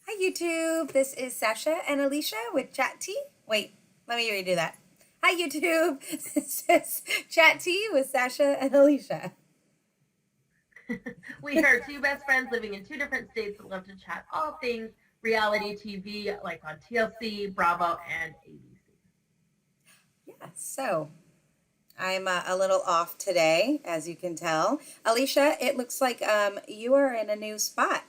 Hi YouTube, this is Sasha and Alicia with Chat Tea. Wait, let me redo that. Hi YouTube, this is Chat Tea with Sasha and Alicia. We are two best friends living in two different states that love to chat all things reality TV, like on TLC, Bravo, and ABC. Yeah, so I'm a little off today, as you can tell. Alicia, it looks like you are in a new spot.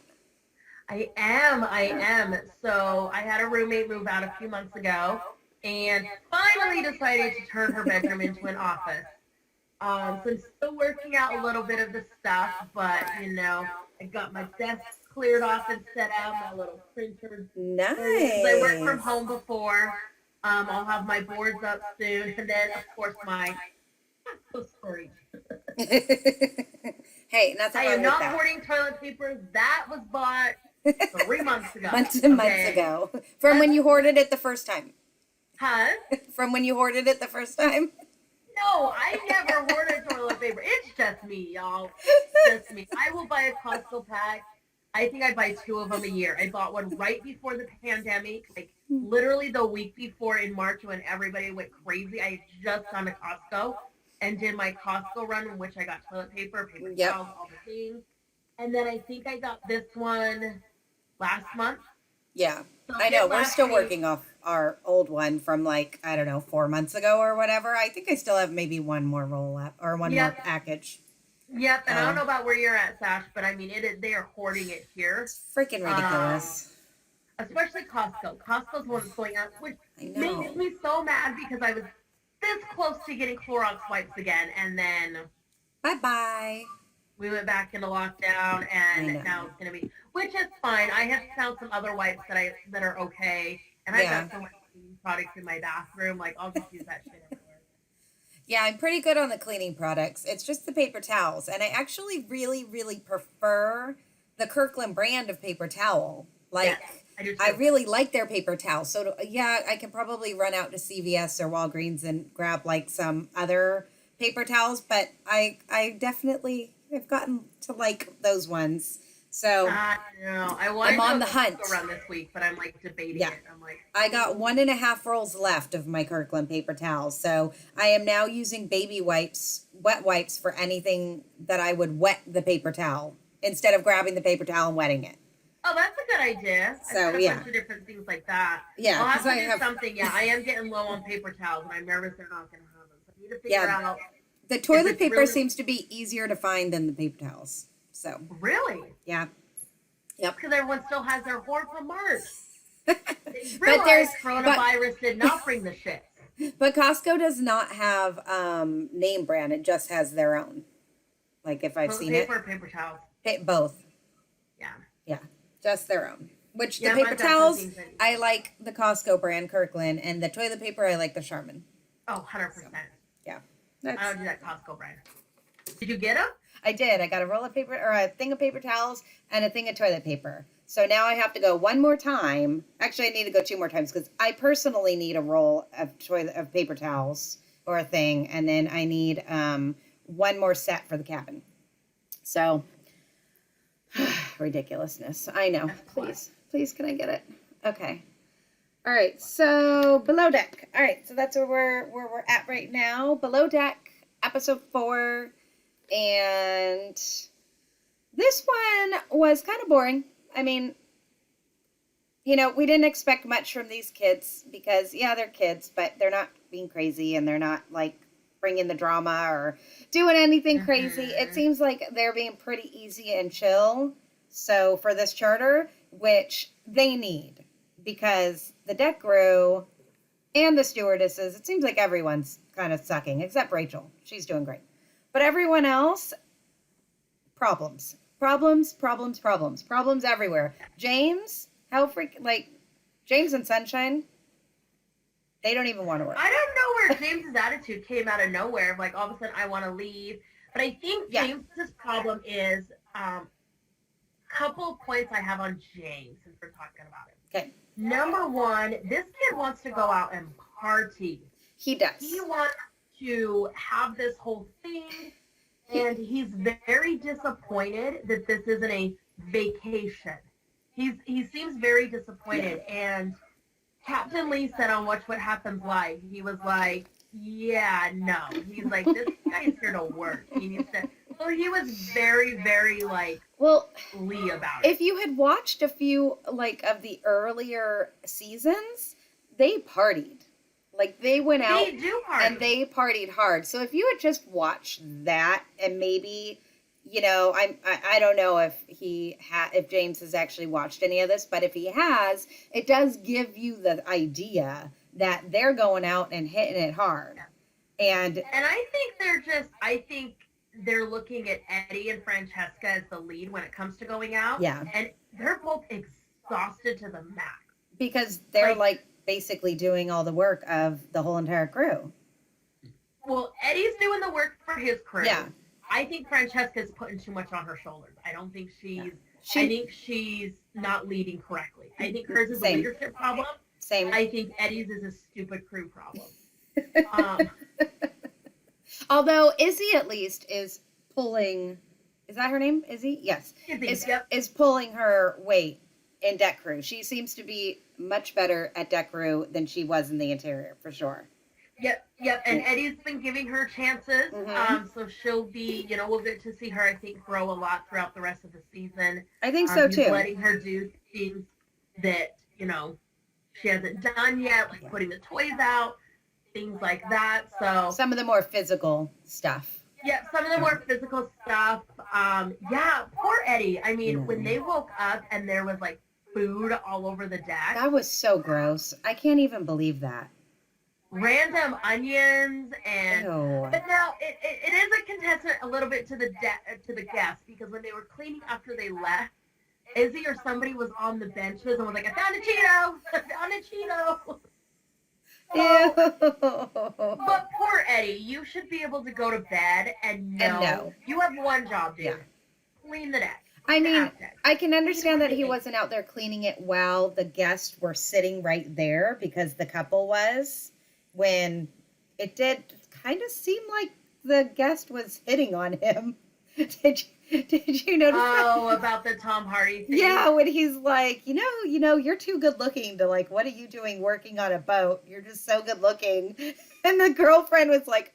I am. So I had a roommate move out a few months ago and finally decided to turn her bedroom into an office. So I'm still working out a little bit of the stuff, but I got my desk cleared off and set out, my little printer area because I worked from Nice. home before. I'll have my boards up soon, and then of course my storage. Hey, nothing I wrong am with not that. hoarding toilet paper. That was bought 3 months ago. Months and months Okay, ago. From when let's you hoarded it the first time. huh? From when you hoarded it the first time. No, I never hoarded toilet paper. It's just me, y'all. It's just me. I will buy a Costco pack. I think I buy two of them a year. I bought one right before the pandemic, like literally the week before in March when everybody went crazy. I had just gone to Costco and did my Costco run in which I got toilet paper, paper Yep. towels, all the things. And then I think I got this one last month. Yeah, So I know. it We're still lasted. working off our old one from like, I don't know, 4 months ago or whatever. I think I still have maybe one more roll up or one more Yep, package. yep. And I don't So know about where you're at, Sash, but I mean, it is, they are hoarding it here. it's freaking Um, ridiculous. Especially Costco. Costco's one that's going up, which I makes know. me so mad because I was this close to getting Clorox wipes again, and then Bye bye. we went back into lockdown, I and know. now it's gonna be, which is fine. I have found some other wipes that are okay, and I've Yeah. got so much cleaning products in my bathroom, like I'll just use that shit everywhere. Yeah, I'm pretty good on the cleaning products. It's just the paper towels. And I actually really, really prefer the Kirkland brand of paper towel. Yes, Like, I do I too. really like their paper towels. So, yeah, I can probably run out to CVS or Walgreens and grab like some other paper towels. But I definitely have gotten to like those ones. So, I know. I I'm wanted to do on a the Costco hunt. run this week, but I'm like debating Yeah. it. I'm like, I got 1.5 rolls left of my Kirkland paper towels. So I am now using baby wipes, wet wipes for anything that I would wet the paper towel instead of grabbing the paper towel and wetting it. oh, that's a good idea. I've So got a yeah, bunch of different things like that. yeah, I'll because have to I do have, something. Yeah, I am getting low on paper towels, and I'm nervous they're not going to have them. So I need to figure yeah, out the if toilet it's paper really, seems to be easier to find than the paper towels. So really, yeah, yep. because everyone still has their hoard from March. They But there's realized but coronavirus did not bring the shit. but Costco does not have name brand. It just has their own. Like if I've Toilet seen it, paper or paper towels. both. Yeah. Yeah, just their own. Which the Yep, paper I've got some towels, things I need. I like the Costco brand Kirkland, and the toilet paper, I like the Charmin. Oh, 100%. So yeah, I that's. don't do that Costco brand. Did you get them? I did. I got a roll of paper or a thing of paper towels and a thing of toilet paper. So now I have to go one more time. Actually, I need to go two more times because I personally need a roll of toilet of paper towels or a thing, and then I need one more set for the cabin. So ridiculousness. I know. That's a lot. Please, please, can I get it? Okay. All right, so Below Deck. All right, so that's where we're at right now. Below Deck, episode 4, and this one was kind of boring. I mean, we didn't expect much from these kids because yeah, they're kids, but they're not being crazy and they're not like bringing the drama or doing anything crazy. It Mm-hmm. seems like they're being pretty easy and chill. So for this charter, which they need because the deck crew and the stewardesses, it seems like everyone's kind of sucking except Rachel. She's doing great. But everyone else, problems. Problems, problems, problems. Problems everywhere. James, how freak like James and Sunshine, they don't even want to work. I don't know where James's attitude came out of nowhere. Of like all of a sudden, I want to leave. But I think Yeah. James's problem is couple of points I have on James since we're talking about it. Okay. Number one, this kid wants to go out and party. He does. He wants to have this whole thing, He and he's very disappointed that this isn't a vacation. he seems very disappointed. And Captain Lee said on Watch What Happens Live, he was like, yeah, no. He's like, this guy's here to work. He needs to. So he was very, very like Well, Lee about it. if you had watched a few like of the earlier seasons, they partied. Like they went out They do party. and they partied hard. So if you had just watched that and maybe, you know, I don't know if if James has actually watched any of this, but if he has, it does give you the idea that they're going out and hitting it hard. And I think they're looking at Eddie and Francesca as the lead when it comes to going out. yeah, And they're both exhausted to the max. because they're like basically doing all the work of the whole entire crew. Well, Eddie's doing the work for his crew. Yeah. I think Francesca's putting too much on her shoulders. I don't think I think she's not leading correctly. I think hers is a leadership problem. Same. I think Eddie's is a stupid crew problem. Although Izzy at least is pulling, is that her name? Izzy? Yes. Is pulling her weight in deck crew. She seems to be much better at deck crew than she was in the interior, for sure. Yep. And Eddie's been giving her chances. Mhm. So she'll be, we'll get to see her, I think, grow a lot throughout the rest of the season. I think so too. Letting her do things that, she hasn't done yet, like putting the toys out, things like that. So some of the more physical stuff. yeah, some of the more physical stuff. Poor Eddie. I mean, when they woke up and there was like food all over the deck. That was so gross. I can't even believe that. Random onions and Ew. but now it is a contestant a little bit to the guests, because when they were cleaning after they left, Izzy or somebody was on the benches and was like, I found a Cheeto! I found a Cheeto! But poor Eddie, you should be able to go to bed and know you have one job, dude. Yeah. Clean the deck. I mean, I can understand that he wasn't out there cleaning it while the guests were sitting right there, because the couple was, when it did kind of seem like the guest was hitting on him. Did you notice that? Oh, about the Tom Hardy thing? Yeah, when he's like, you're too good looking to, like, what are you doing working on a boat? You're just so good looking. And the girlfriend was like,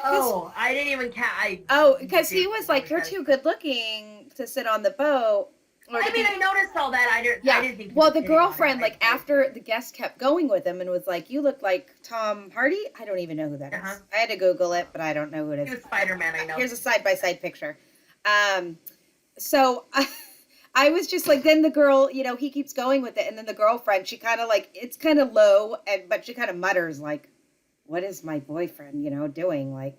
Oh, I didn't even catch. because he was like, you're too good looking to sit on the boat. I noticed all that. I didn't think. Well, the girlfriend, like, after the guest kept going with him and was like, you look like Tom Hardy? I don't even know who that is. I had to Google it, but I don't know who it is. He was Spider-Man, I know. Here's a side-by-side picture. So I was just like, then the girl, he keeps going with it. And then the girlfriend, she kind of like, it's kind of low, but she kind of mutters like, what is my boyfriend, doing? Like,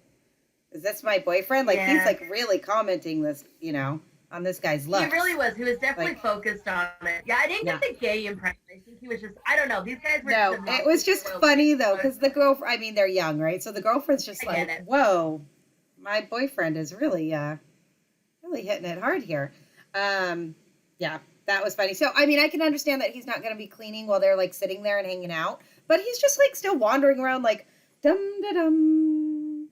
is this my boyfriend? Like, he's like really commenting this, on this guy's looks. He really was. He was definitely focused on it. Yeah, I didn't get the gay impression. I think he was just, I don't know. These guys were it was just funny though, because the girlfriend, I mean, they're young, right? So the girlfriend's just like, whoa, my boyfriend is really, really hitting it hard here. Yeah, that was funny. So, I mean, I can understand that he's not going to be cleaning while they're like sitting there and hanging out, but he's just like still wandering around like, dum-da-dum,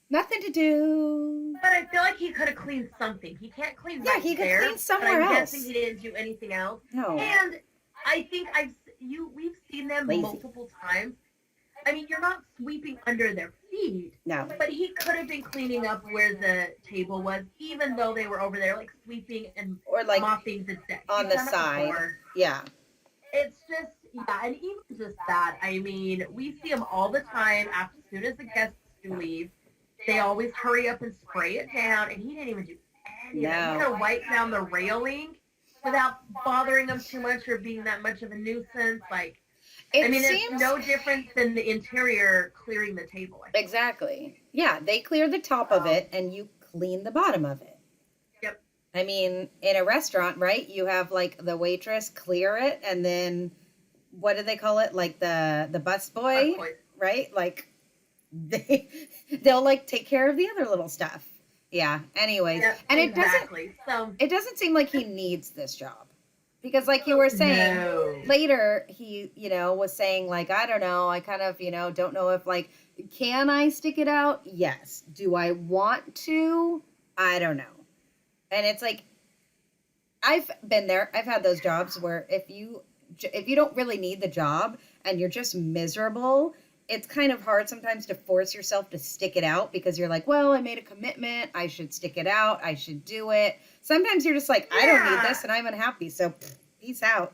nothing to do. But I feel like he could have cleaned something. He can't clean right he could there, clean somewhere I'm else. guessing he didn't do anything else. No. And I think we've seen them multiple times. I mean, you're not sweeping under their feet. No. But he could have been cleaning up where the table was, even though they were over there, like sweeping and like mopping the deck. On the side. Yeah. It's just, and even just that, I mean, we see them all the time. As soon as the guests leave, they always hurry up and spray it down, and he didn't even do any of that. He could have wiped down the railing without bothering them too much or being that much of a nuisance. Like, it's no different than the interior clearing the table. Exactly. Yeah, they clear the top of it, and you clean the bottom of it. Yep. I mean, in a restaurant, right, you have, like, the waitress clear it, and then, what do they call it? Like, the busboy, right? Like, they'll, like, take care of the other little stuff. Yeah, anyways. Yep, and it doesn't seem like he needs this job. Because like you were saying, later he, was saying like, I don't know, I kind of, don't know if like, can I stick it out? Yes. Do I want to? I don't know. And it's like, I've been there. I've had those jobs where if you don't really need the job and you're just miserable, it's kind of hard sometimes to force yourself to stick it out because you're like, well, I made a commitment. I should stick it out. I should do it. Sometimes you're just like, I don't need Yeah. this and I'm unhappy. So peace out.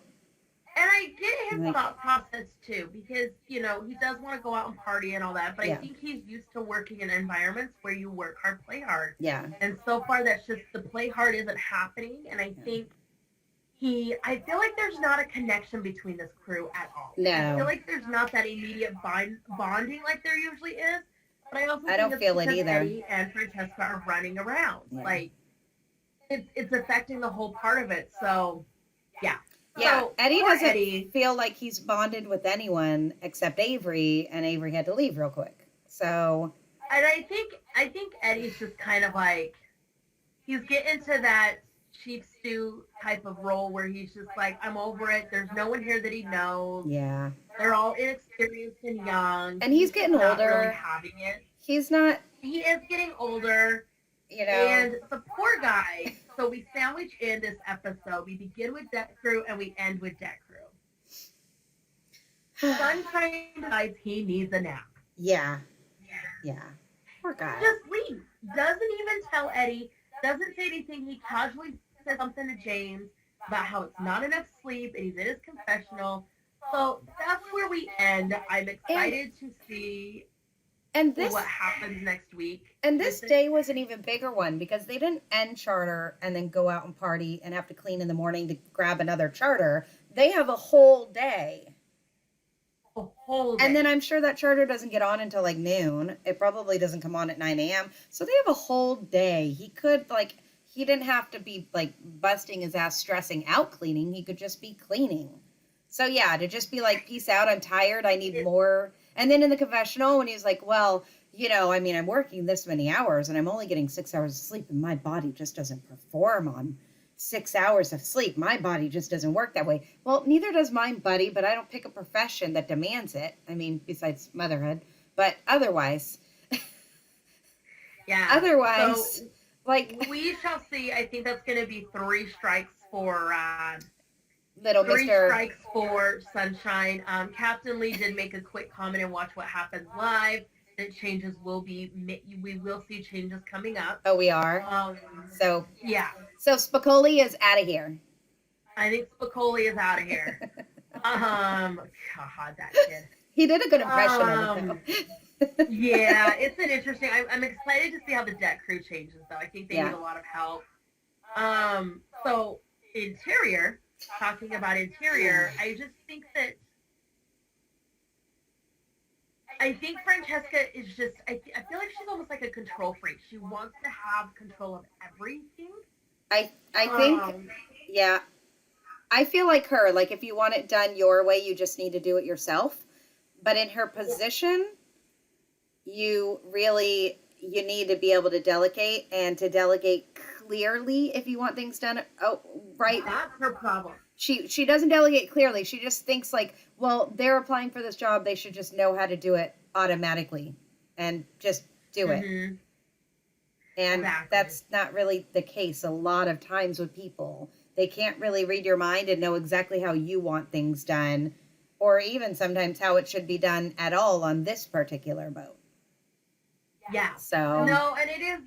And I get his Like, thought process too, because he does want to go out and party and all that. But Yeah. I think he's used to working in environments where you work hard, play hard, yeah. and so far that's just the play hard isn't happening. And I think I feel like there's not a connection between this crew at all. No. I feel like there's not that immediate bonding like there usually is. But I also I don't think feel it's it because either. Eddie and Francesca are running around. Yeah. Like it's affecting the whole part of it. So yeah. Yeah, So, Eddie poor doesn't Eddie. feel like he's bonded with anyone except Avery, and Avery had to leave real quick. So, And I think Eddie's just kind of like he's getting to that cheap stew type of role where he's just like, I'm over it. There's no one here that he knows. yeah. They're all inexperienced and young. And he's getting not older. Really having it. He's not, He is getting older, you know. and the poor guy. So we sandwich in this episode. We begin with Deck Crew and we end with Deck Crew. Sunshine decides he needs a nap. yeah. Yeah. Poor guy. Just leaves. Doesn't even tell Eddie. Doesn't say anything. He casually says something to James about how it's not enough sleep and he's in his confessional. So that's where we end. I'm excited to see And this what happens next week. and this day was an even bigger one because they didn't end charter and then go out and party and have to clean in the morning to grab another charter. They have a whole day. A whole day. And then I'm sure that charter doesn't get on until like noon. It probably doesn't come on at 9 a.m. So they have a whole day. He didn't have to be like busting his ass stressing out cleaning. He could just be cleaning. So yeah, to just be like, peace out, I'm tired, I need more. And then in the confessional, when he's like, well, I'm working this many hours and I'm only getting 6 hours of sleep and my body just doesn't perform on 6 hours of sleep. My body just doesn't work that way. Well, neither does mine, buddy, but I don't pick a profession that demands it. I mean, besides motherhood. But otherwise, yeah. So, we shall see. I think that's going to be 3 strikes for little 3 Mr. strikes for Sunshine. Captain Lee did make a quick comment and watch what happens live. That changes we will see changes coming up. Oh, we are? So Spicoli is out of here. I think Spicoli is out of here. God, that kid. He did a good impression of it, though. Yeah, it's an interesting. I'm excited to see how the Deck Crew changes, though. I think they need a lot of help. So interior, talking about interior, I just think that Francesca is just. I feel like she's almost like a control freak. She wants to have control of everything. I think, yeah. I feel like her. Like, if you want it done your way, you just need to do it yourself. But in her position, you need to be able to delegate and to delegate clearly if you want things done. Oh, right. That's her problem. She doesn't delegate clearly. She just thinks like, well, they're applying for this job. They should just know how to do it automatically and just do it. Mm-hmm. And Exactly. that's not really the case a lot of times with people. They can't really read your mind and know exactly how you want things done, or even sometimes how it should be done at all on this particular boat. Yeah. So No, and it is,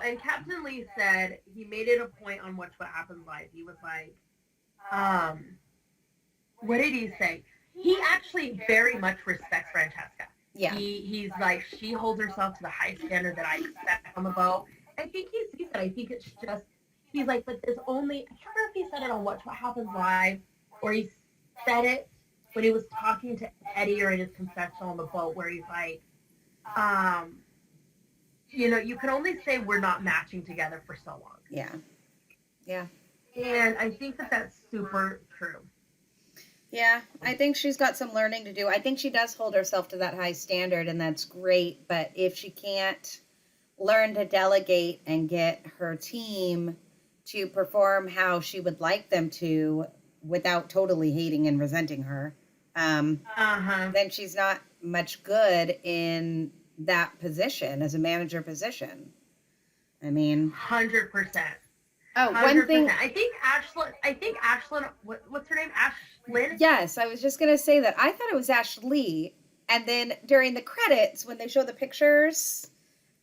and Captain Lee said he made it a point on Watch What Happens Live. He was like, what did he say? He actually very much respects Francesca. yeah, He's like, she holds herself to the high standard that I expect on the boat. I think he sees it. I think it's just, he's like, but there's only, I can't remember if he said it on Watch What Happens Live, or he said it when he was talking to Eddie or in his confessional on the boat, where he's like, you can only say we're not matching together for so long. yeah, yeah. And I think that that's super true. Yeah, I think she's got some learning to do. I think she does hold herself to that high standard, and that's great. But if she can't learn to delegate and get her team to perform how she would like them to without totally hating and resenting her, then she's not much good in that position as a manager position. I mean, 100%. Oh, one 100%. thing. I think Ashlyn, what's her name? Ashlyn? Yes, I was just gonna say that. I thought it was Ashley, and then during the credits when they show the pictures,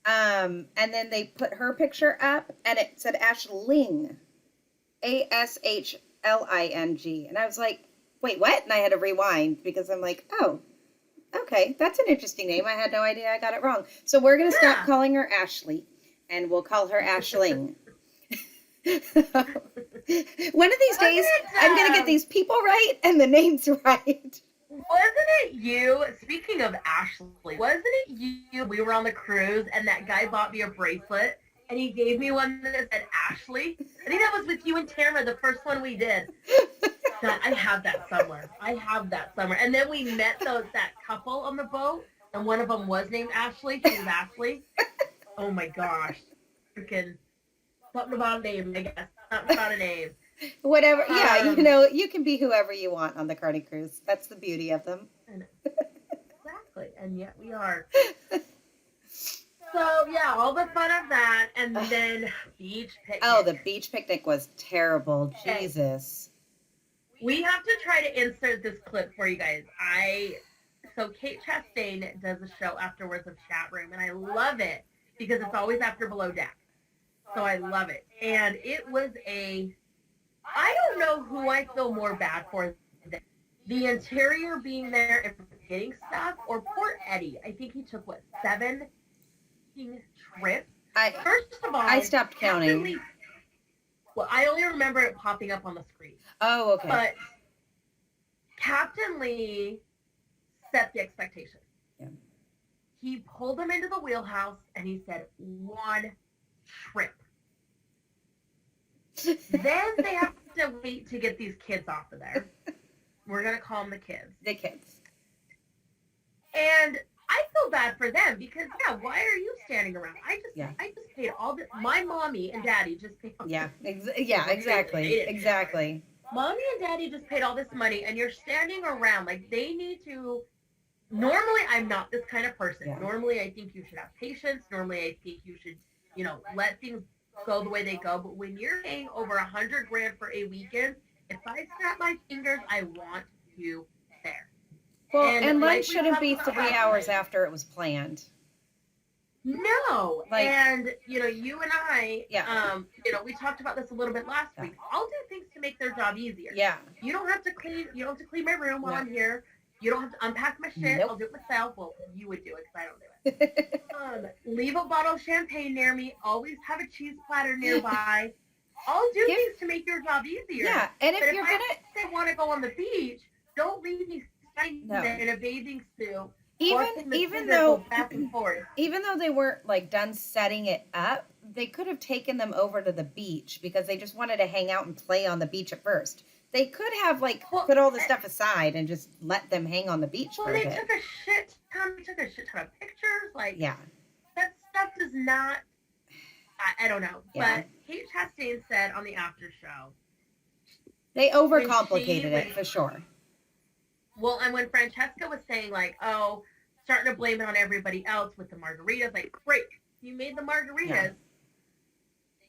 and then they put her picture up, and it said Ashling, Ashling, and I was like, wait, what? And I had to rewind because I'm like, oh, okay, that's an interesting name. I had no idea I got it wrong. So we're gonna stop Yeah. calling her Ashley, and we'll call her Ashling. One of these days, I'm gonna get these people right and the names right. Wasn't it you? Speaking of Ashley, wasn't it you? We were on the cruise, and that guy bought me a bracelet, and he gave me one that said Ashley. I think that was with you and Tamara, the first one we did. God, I have that somewhere. And then we met that couple on the boat, and one of them was named Ashley. She was Ashley. Oh my gosh, freaking something about a name, I guess. Something about a name. Whatever. Yeah, you can be whoever you want on the Cardi Cruise. That's the beauty of them. Exactly, and yet we are. So yeah, all the fun of that, and then beach picnic. Oh, the beach picnic was terrible. Okay. Jesus. We have to try to insert this clip for you guys. So Kate Chastain does a show afterwards of Chat Room, and I love it because it's always after Below Deck. So I love it, and it was I don't know who I feel more bad for, the interior being there and getting stuff, or poor Eddie. I think he took 7 trips. First of all, I stopped counting. Lee, well, I only remember it popping up on the screen. Oh, okay. But Captain Lee set the expectation. Yeah. He pulled them into the wheelhouse and he said 1 trip. Then they have to wait to get these kids off of there. We're going to call them the kids. The kids. And I feel bad for them because, why are you standing around? I just paid all the, my mommy and daddy just paid. Yeah, exactly. Mommy and daddy just paid all this money and you're standing around. Like, they need to, normally I'm not this kind of person. Yeah. Normally I think you should have patience. Normally I think you should, let things go the way they go. But when you're paying over $100,000 for a weekend, if I snap my fingers, I want you there. Well, and lunch like shouldn't be 3 hours after it was planned. No. Like, and, you and I, we talked about this a little bit last week. I'll do things to make their job easier. Yeah. You don't have to clean my room while I'm here. You don't have to unpack my shit. Nope. I'll do it myself. Well, you would do it because I don't do it. Leave a bottle of champagne near me. Always have a cheese platter nearby. I'll do things to make your job easier. Yeah, and if you're I want to go on the beach, don't leave me standing there in a bathing suit. Even though back and forth. Even though they weren't done setting it up, they could have taken them over to the beach because they just wanted to hang out and play on the beach at first. They could have put all the stuff aside and just let them hang on the beach for a bit. They took a shit ton of pictures. That stuff does not. I don't know. Yeah. But Kate Chastain said on the after show, they overcomplicated it for sure. Well, and when Francesca was saying starting to blame it on everybody else with the margaritas, great, you made the margaritas. Yeah.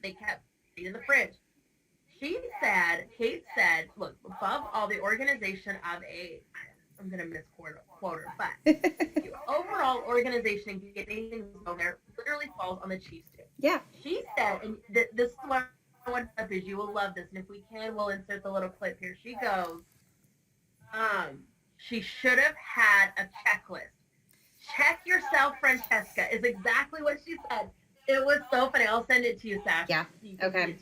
They kept it in the fridge. Kate said, look, above all the organization of I'm going to misquote her, but the overall organization and getting things over there literally falls on the Chiefs too. Yeah. She said, and this is what I want to is you will love this, and if we can, we'll insert the little clip here. She goes, she should have had a checklist. Check yourself, Francesca, is exactly what she said. It was so funny. I'll send it to you, Sash. Yeah. Okay.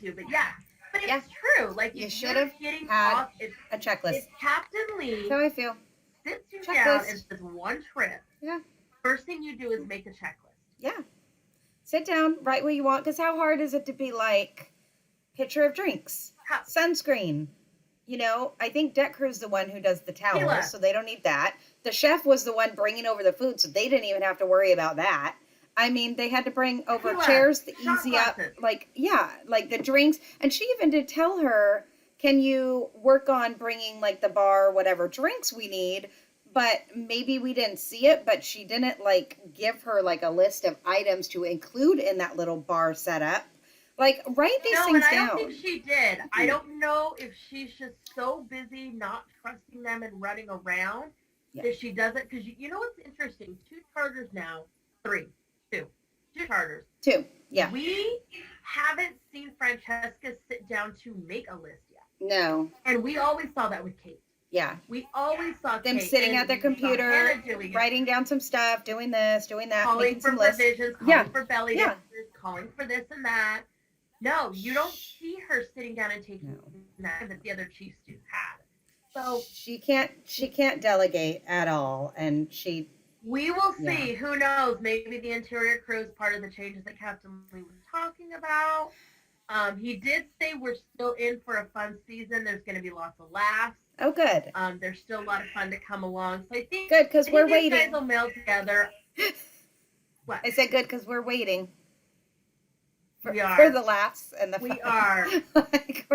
But it's true. You should have had a checklist. If Captain Lee That's how I feel. Sits you down and says 1 trip. Yeah. First thing you do is make a checklist. Yeah. Sit down, write what you want, because how hard is it to be picture of drinks, sunscreen? I think Deck Crew's the one who does the towels, so they don't need that. The chef was the one bringing over the food, so they didn't even have to worry about that. I mean, they had to bring over chairs to easy up, the drinks. And she even did tell her, can you work on bringing the bar, whatever drinks we need? But maybe we didn't see it, but she didn't give her a list of items to include in that little bar setup. Like, write these No, things and I down. don't think she did. I don't know if she's just so busy not trusting them and running around Yeah. that she doesn't. Because you know what's interesting? Two charters now, two charters. 2. Yeah. We haven't seen Francesca sit down to make a list yet. No. And we always saw that with Kate. Yeah. We always saw Them Kate, sitting and at their we saw computer, Hannah doing it. writing down some stuff, doing this, doing that, Calling making for some lists. provisions, calling Yeah. for belly Yeah. dancers, calling for this and that. No, you don't see her sitting down and taking that the other chiefs do had. So she can't delegate at all, and we will see. Who knows? Maybe the interior crew is part of the changes that Captain Lee was talking about. He did say we're still in for a fun season. There's going to be lots of laughs. Oh, good. There's still a lot of fun to come along. So I think good because we're these waiting. guys will meld together. What? I said good because we're waiting. We are. For the laughs and the fun. We are. Like,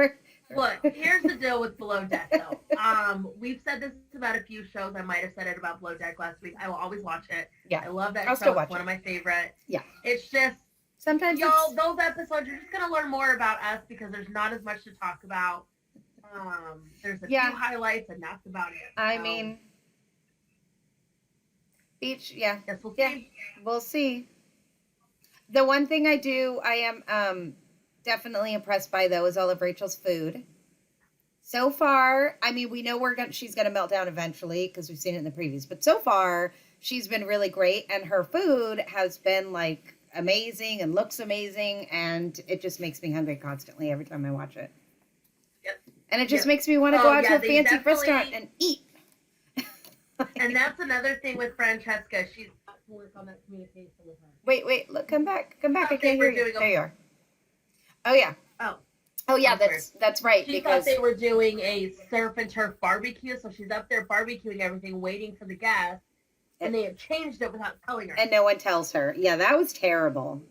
Look, here's the deal with Below Deck, though. We've said this about a few shows. I might have said it about Below Deck last week. I will always watch it. Yeah. I love that I'll show. still watch It's one it. of my favorites. Yeah. It's just, sometimes y'all, those episodes, you're just going to learn more about us because there's not as much to talk about. There's a few highlights, and that's about it. I mean, Beach, yeah. Guess we'll Yeah. see. We'll see. The one thing I am definitely impressed by, though, is all of Rachel's food. So far, I mean, we know she's gonna melt down eventually because we've seen it in the previews. But so far, she's been really great, and her food has been like amazing and looks amazing, and it just makes me hungry constantly every time I watch it. Yep. And it just makes me want to go out to a they fancy restaurant and eat. And that's another thing with Francesca. She's got to work on that communication with her. Wait, look, come back. I thought can't they hear were you. doing There you are. Oh yeah. Oh yeah, that's right. She because thought they were doing a surf and turf barbecue, so she's up there barbecuing everything, waiting for the guests, and they have changed it without telling her. and no one tells her. Yeah, that was terrible.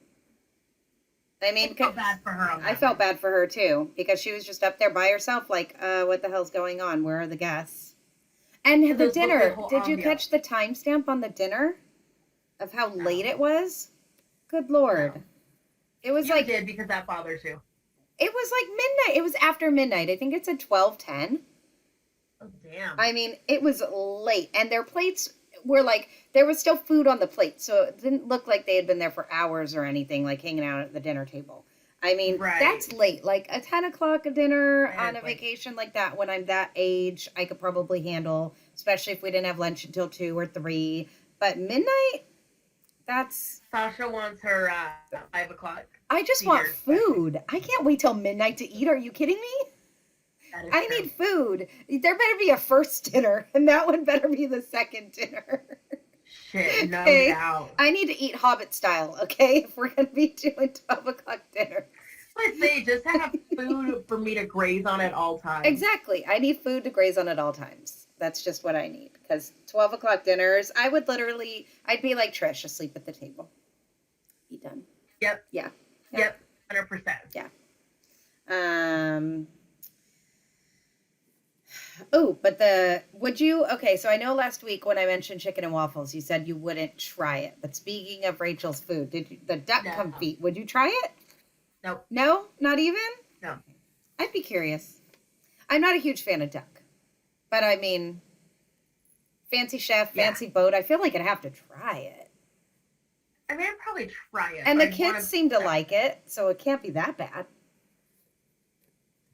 I mean, I felt bad for her. I felt bad for her too because she was just up there by herself, like, what the hell's going on? Where are the guests? And the dinner. Did you catch the timestamp on the dinner of how late it was? Good Lord. No. It was You did because that bothers you. It was like midnight. It was after midnight. I think it said 12:10. Oh, damn. I mean, it was late. And their plates were like, there was still food on the plate. So it didn't look like they had been there for hours or anything, like hanging out at the dinner table. I mean, that's late. Like a 10 o'clock dinner on a vacation like that, when I'm that age, I could probably handle, especially if we didn't have lunch until 2 or 3. But midnight, that's... Sasha wants her 5 o'clock. I just want food. I can't wait till midnight to eat. Are you kidding me? I need food. There better be a first dinner, and that one better be the second dinner. Shit, no doubt. I need to eat Hobbit style, okay? If we're going to be doing 12 o'clock dinner. I say, just have food for me to graze on at all times. Exactly. I need food to graze on at all times. That's just what I need. Because 12 o'clock dinners, I'd be like Trish, asleep at the table. Be done. Yep. Yeah. Yep. 100%. Yeah. Oh, but okay, so I know last week when I mentioned chicken and waffles, you said you wouldn't try it. But speaking of Rachel's food, the duck confit, would you try it? Nope. No? Not even? No. I'd be curious. I'm not a huge fan of duck. But I mean, fancy chef, fancy boat, I feel like I'd have to try it. I mean, I'd probably try it. And the kids seem to like it, so it can't be that bad.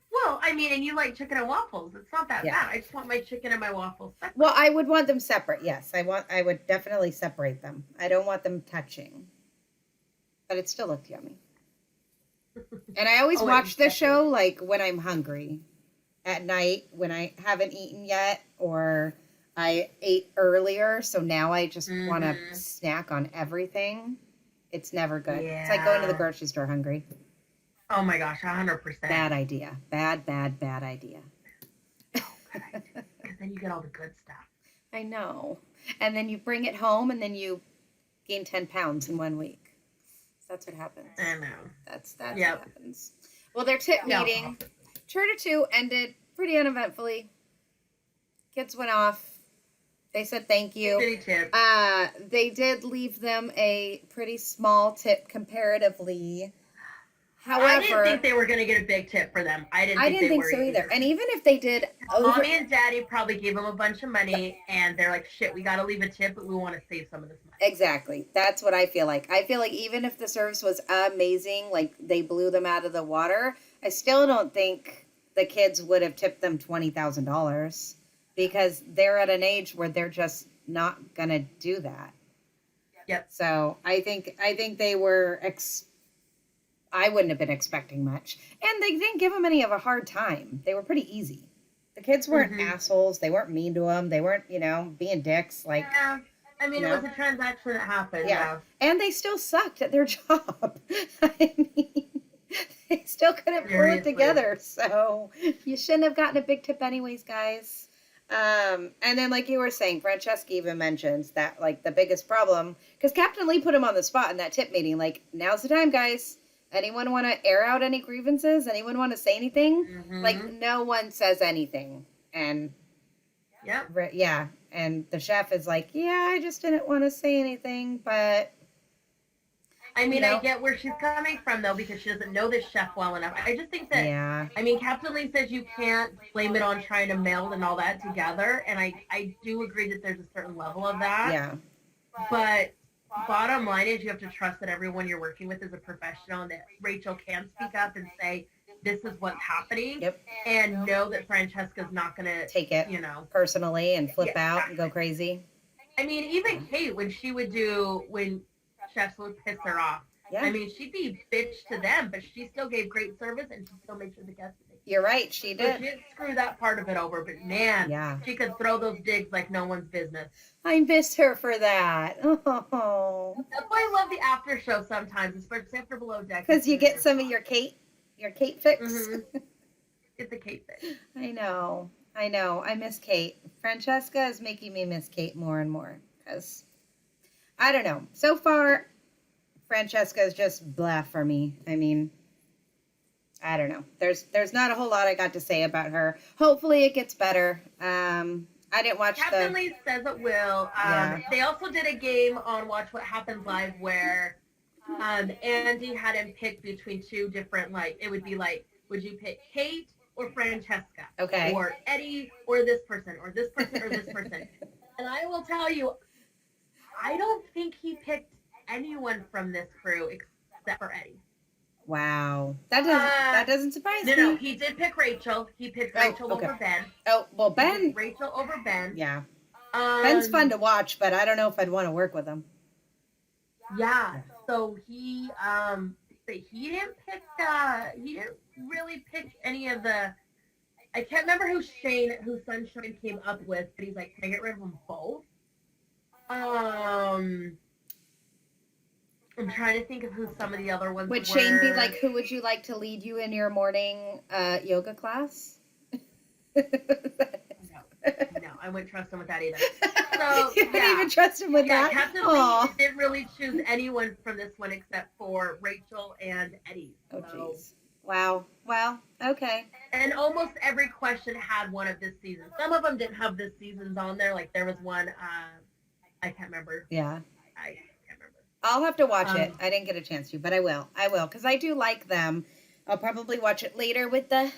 Well, I mean, and you like chicken and waffles. It's not that bad. I just want my chicken and my waffles separate. Well, I would want them separate, yes. I would definitely separate them. I don't want them touching. But it still looked yummy. And I always watch the show, like, when I'm hungry. At night, when I haven't eaten yet, or I ate earlier, so now I just want to snack on everything. It's never good. Yeah. It's like going to the grocery store hungry. Oh my gosh, 100%. Bad idea. Bad idea. Oh, God. Because then you get all the good stuff. I know. And then you bring it home, and then you gain 10 pounds in 1 week. That's what happens. I know. That's what happens. Well, their tip meeting, Charter 2, ended pretty uneventfully. Kids went off. They said thank you. They did leave them a pretty small tip comparatively. I didn't However, think they were going to get a big tip for them. I didn't think so they were either. And even if they did, Mommy and Daddy probably gave them a bunch of money, and they're like, "Shit, we got to leave a tip, but we want to save some of this money." exactly. That's what I feel like. I feel like even if the service was amazing, like they blew them out of the water, I still don't think the kids would have tipped them $20,000 because they're at an age where they're just not gonna do that. Yep. So I think they were. I wouldn't have been expecting much, and they didn't give them any of a hard time. They were pretty easy. The kids weren't assholes. They weren't mean to them. They weren't, being dicks. Like, yeah. I mean, it was a transaction that happened. yeah. And they still sucked at their job. I mean, they still couldn't pull it together. So you shouldn't have gotten a big tip anyways, guys. And then, like you were saying, Francesca even mentions that, like, the biggest problem, because Captain Lee put him on the spot in that tip meeting. Like, now's the time, guys. Anyone want to air out any grievances? Anyone want to say anything? Like, no one says anything. And yeah. And the chef is like, yeah, I just didn't want to say anything, but I mean, I get where she's coming from, though, because she doesn't know this chef well enough. I just think that, I mean, Captain Lee says you can't blame it on trying to meld and all that together, and I do agree that there's a certain level of that. Yeah. But bottom line is you have to trust that everyone you're working with is a professional and that Rachel can speak up and say, this is what's happening. Yep. And know that Francesca's not going to take it personally and flip out and go crazy. I mean, even Kate, when chefs would piss her off. Yeah. I mean, she'd be bitch to them, but she still gave great service and she still made sure the guests did. You're right, she did. So she didn't screw that part of it over, but man, she could throw those digs like no one's business. I miss her for that. Oh. That's why I love the after show sometimes, especially after Below Deck. Because you get some of your Kate fix. Get the Kate fix. I know. I miss Kate. Francesca is making me miss Kate more and more because I don't know. So far, Francesca is just blah for me. I mean, I don't know. There's not a whole lot I got to say about her. Hopefully it gets better. I didn't watch Captain Lee says it will. They also did a game on Watch What Happens Live where Andy had him pick between two different, like, it would be like, would you pick Kate or Francesca? Okay. Or Eddie or this person or this person or this person. And I will tell you, I don't think he picked anyone from this crew except for Eddie. Wow. That doesn't surprise me. No, he did pick Rachel. He picked Rachel over Ben. Oh, well, Ben. Rachel over Ben. Yeah. Ben's fun to watch, but I don't know if I'd want to work with him. Yeah. So he didn't really pick any of the, I can't remember who Sunshine came up with, but he's like, can I get rid of them both? I'm trying to think of who some of the other ones were. Would Shane be like, who would you like to lead you in your morning yoga class? No, I wouldn't trust him with that either. So, you wouldn't even trust him with that? Yeah, Captain Lee didn't really choose anyone from this one except for Rachel and Eddie. Oh, jeez. Wow. Well, okay. And almost every question had one of this season. Some of them didn't have this season's on there. Like, there was one, I can't remember. Yeah. I can't remember. I'll have to watch it. I didn't get a chance to, but I will. Because I do like them. I'll probably watch it later with the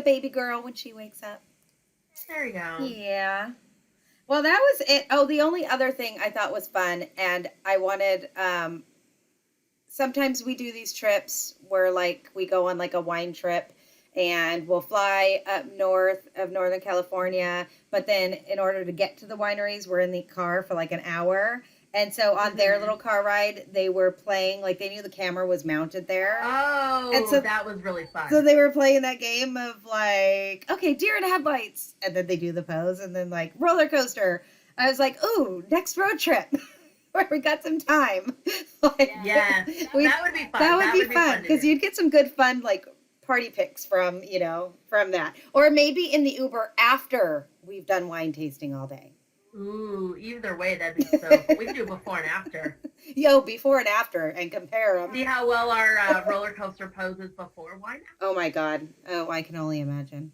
baby girl when she wakes up. There you go. Yeah. Well, that was it. Oh, the only other thing I thought was fun, and I wanted, sometimes we do these trips where, like, we go on, like, a wine trip, and we'll fly up north of Northern California, but then in order to get to the wineries, we're in the car for, like, an hour. And so on their little car ride, they were playing, like, they knew the camera was mounted there. Oh, and so, that was really fun. So they were playing that game of, like, okay, deer in headlights. And then they do the pose, and then, like, roller coaster. I was like, ooh, next road trip where we got some time. Like, yeah, that would be fun. That would be fun, because you'd get some good fun, like, party pics from that. Or maybe in the Uber after we've done wine tasting all day. Ooh, either way, that'd be so. We can do before and after. Before and after, and compare them. See how well our roller coaster poses before wine. Oh my God! Oh, I can only imagine.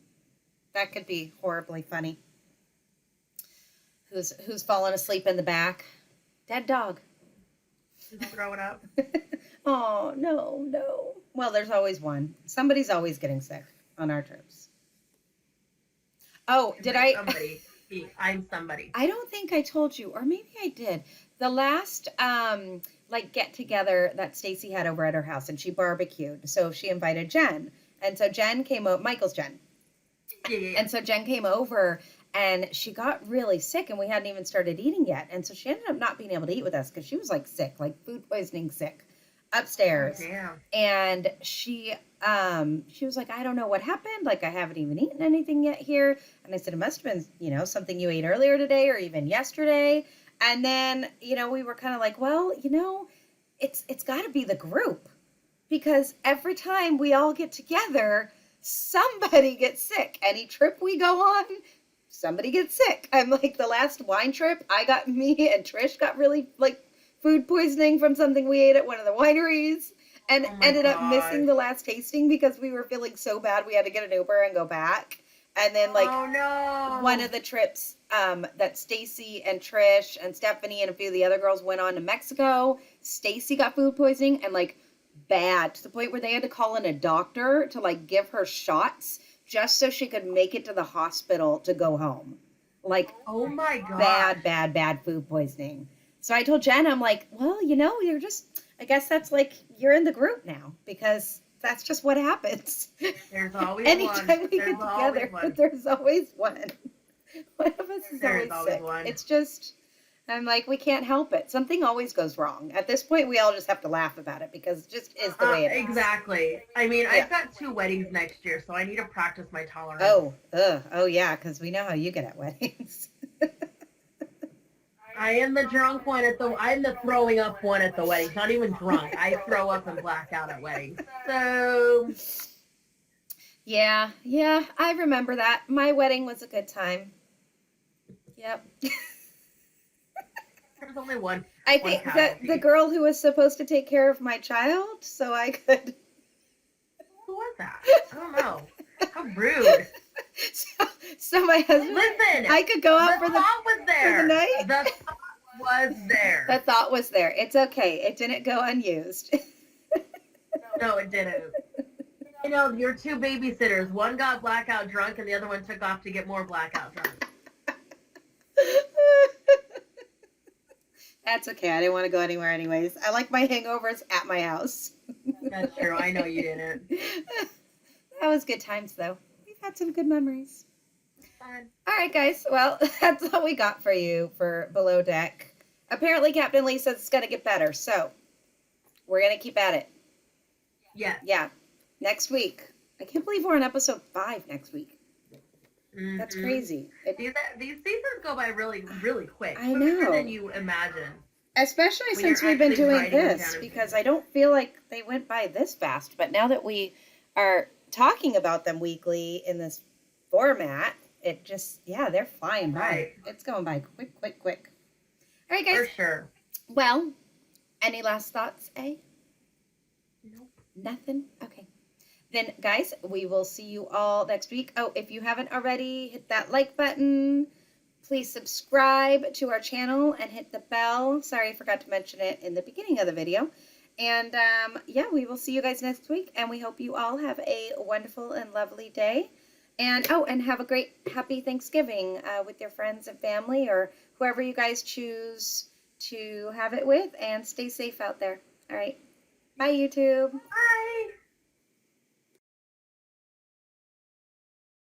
That could be horribly funny. Who's fallen asleep in the back? Dead dog. Just throw it up. Oh no! Well, there's always one. Somebody's always getting sick on our trips. Oh, And did by I? somebody, I'm somebody. I don't think I told you, or maybe I did. The last like get together that Stacy had over at her house, and she barbecued. So she invited Jen, and so Jen came over. Michael's Jen, Yeah. and so Jen came over, and she got really sick, and we hadn't even started eating yet, and so she ended up not being able to eat with us because she was like sick, like food poisoning sick, Oh, upstairs. damn. And she was like, I don't know what happened, like I haven't even eaten anything yet here. And I said, it must have been, something you ate earlier today or even yesterday. And then, we were kind of like, well, it's got to be the group, because every time we all get together, somebody gets sick. Any trip we go on, somebody gets sick. I'm like, the last wine trip, me and Trish got really like food poisoning from something we ate at one of the wineries, and Oh my ended up missing gosh. the last tasting because we were feeling so bad we had to get an Uber and go back. And then like Oh no. one of the trips that Stacy and Trish and Stephanie and a few of the other girls went on to Mexico, Stacy got food poisoning, and like bad, to the point where they had to call in a doctor to like give her shots just so she could make it to the hospital to go home. Like Oh my bad, gosh. bad, bad food poisoning. So I told Jen, I'm like, well, you're just, I guess that's like, you're in the group now, because that's just what happens. There's always Anytime one. we There's get always together, one. there's always one. One of us is There's always always sick. one. It's just, I'm like, we can't help it. Something always goes wrong. At this point, we all just have to laugh about it because it just is the way it is. Exactly. I mean, Yeah. I've got 2 weddings next year, so I need to practice my tolerance. Oh yeah, because we know how you get at weddings. I am the drunk one I'm the throwing up one at the weddings. Not even drunk. I throw up and black out at weddings. So Yeah, I remember that. My wedding was a good time. Yep. there's only one. I One think that casualty. the girl who was supposed to take care of my child, so I could. Who was that? I don't know. How rude. So my husband, Listen, I could go out the for the. thought was there. night? The thought was there. The thought was there. It's okay. It didn't go unused. No, it didn't. Your 2 babysitters. One got blackout drunk, and the other one took off to get more blackout drunk. That's okay. I didn't want to go anywhere anyways. I like my hangovers at my house. That's true. I know you didn't. That was good times though. We've had some good memories. Fine. All right, guys. Well, that's all we got for you for Below Deck. Apparently, Captain Lee says it's going to get better, so we're going to keep at it. Yes. Yeah. Next week. I can't believe we're on episode 5 next week. Mhm. That's crazy. These seasons go by really, really quick. I Quicker know. than you imagine. Especially When since you're we've been actually doing writing them this, down. because I don't feel like they went by this fast. But now that we are talking about them weekly in this format, it just, they're flying by. Right. It's going by quick, quick, quick. All right, guys. For sure. Well, any last thoughts, eh? Nope. Nothing? Okay. Then, guys, we will see you all next week. Oh, if you haven't already, hit that like button. Please subscribe to our channel and hit the bell. Sorry, I forgot to mention it in the beginning of the video. And, we will see you guys next week. And we hope you all have a wonderful and lovely day. And, and have a great, happy Thanksgiving with your friends and family or whoever you guys choose to have it with. And stay safe out there. All right. Bye, YouTube. Bye.